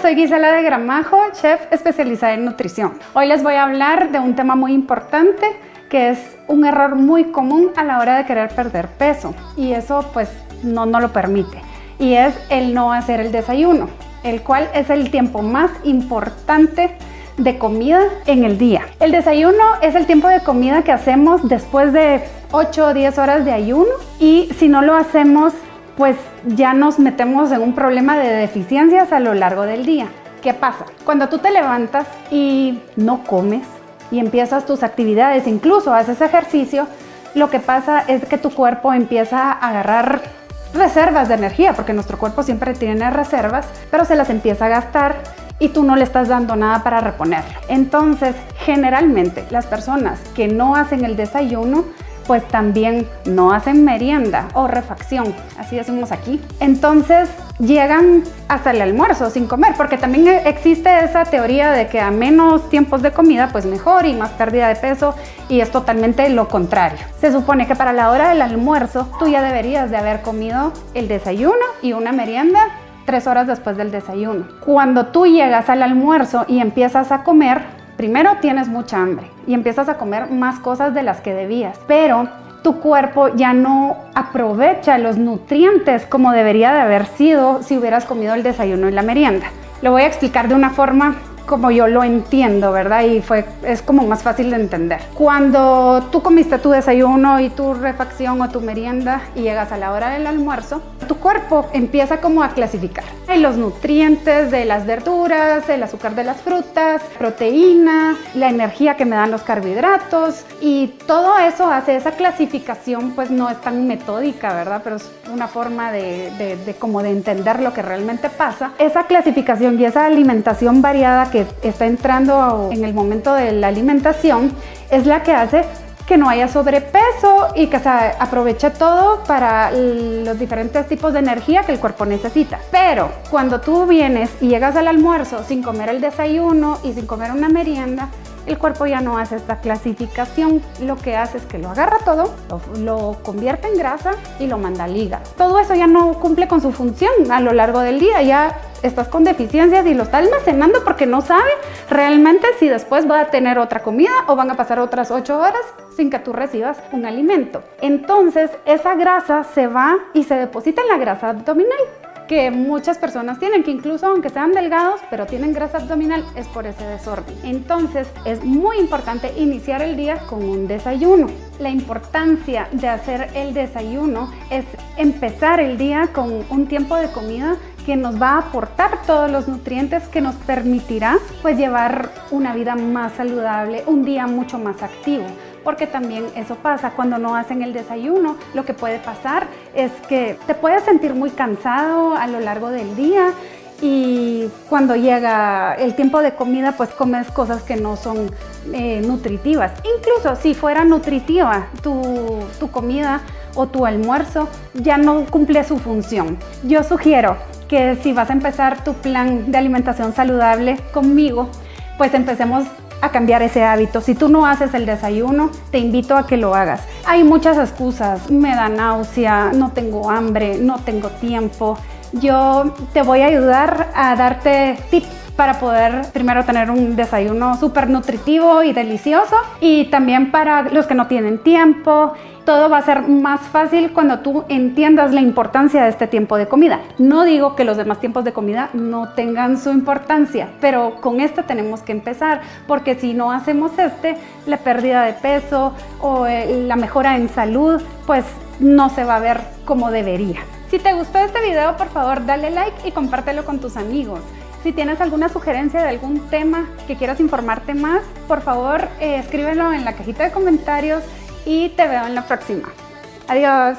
soy Gisela de Gramajo, chef especializada en nutrición. Hoy les voy a hablar de un tema muy importante que es un error muy común a la hora de querer perder peso y eso pues no lo permite, y es el no hacer el desayuno, el cual es el tiempo más importante de comida en el día. El desayuno es el tiempo de comida que hacemos después de 8 o 10 horas de ayuno, y si no lo hacemos pues ya nos metemos en un problema de deficiencias a lo largo del día. ¿Qué pasa? Cuando tú te levantas y no comes y empiezas tus actividades, incluso haces ejercicio, lo que pasa es que tu cuerpo empieza a agarrar reservas de energía, porque nuestro cuerpo siempre tiene reservas, pero se las empieza a gastar y tú no le estás dando nada para reponerlo. Entonces, generalmente las personas que no hacen el desayuno pues también no hacen merienda o refacción, así decimos aquí. Entonces llegan hasta el almuerzo sin comer, porque también existe esa teoría de que a menos tiempos de comida pues mejor y más pérdida de peso, y es totalmente lo contrario. Se supone que para la hora del almuerzo tú ya deberías de haber comido el desayuno y una merienda 3 horas después del desayuno. Cuando tú llegas al almuerzo y empiezas a comer, primero tienes mucha hambre y empiezas a comer más cosas de las que debías, pero tu cuerpo ya no aprovecha los nutrientes como debería de haber sido si hubieras comido el desayuno y la merienda. Lo voy a explicar de una forma como yo lo entiendo, ¿verdad? Y es como más fácil de entender. Cuando tú comiste tu desayuno y tu refacción o tu merienda y llegas a la hora del almuerzo, tu cuerpo empieza como a clasificar. Hay los nutrientes de las verduras, el azúcar de las frutas, proteína, la energía que me dan los carbohidratos, y todo eso hace esa clasificación, pues no es tan metódica, ¿verdad? Pero es una forma como de entender lo que realmente pasa. Esa clasificación y esa alimentación variada que está entrando en el momento de la alimentación es la que hace que no haya sobrepeso y que se aproveche todo para los diferentes tipos de energía que el cuerpo necesita. Pero cuando tú vienes y llegas al almuerzo sin comer el desayuno y sin comer una merienda, el cuerpo ya no hace esta clasificación. Lo que hace es que lo agarra todo, lo convierte en grasa y lo manda al hígado. Todo eso ya no cumple con su función a lo largo del día. Ya estás con deficiencias y lo está almacenando porque no sabe realmente si después va a tener otra comida o van a pasar otras 8 horas sin que tú recibas un alimento. Entonces esa grasa se va y se deposita en la grasa abdominal, que muchas personas tienen, que incluso aunque sean delgados, pero tienen grasa abdominal, es por ese desorden. Entonces es muy importante iniciar el día con un desayuno. La importancia de hacer el desayuno es empezar el día con un tiempo de comida que nos va a aportar todos los nutrientes que nos permitirá pues llevar una vida más saludable, un día mucho más activo. Porque también eso pasa cuando no hacen el desayuno. Lo que puede pasar es que te puedes sentir muy cansado a lo largo del día, y cuando llega el tiempo de comida pues comes cosas que no son nutritivas. Incluso si fuera nutritiva tu comida o tu almuerzo, ya no cumple su función. Yo sugiero que si vas a empezar tu plan de alimentación saludable conmigo, pues empecemos a cambiar ese hábito. Si tú no haces el desayuno, te invito a que lo hagas. Hay muchas excusas: me da náusea, no tengo hambre, no tengo tiempo. Yo te voy a ayudar a darte tips para poder primero tener un desayuno súper nutritivo y delicioso, y también para los que no tienen tiempo. Todo va a ser más fácil cuando tú entiendas la importancia de este tiempo de comida. No digo que los demás tiempos de comida no tengan su importancia, pero con este tenemos que empezar, porque si no hacemos la pérdida de peso o la mejora en salud, pues no se va a ver como debería. Si te gustó este video, por favor dale like y compártelo con tus amigos. Si tienes alguna sugerencia de algún tema que quieras informarte más, por favor escríbelo en la cajita de comentarios y te veo en la próxima. Adiós.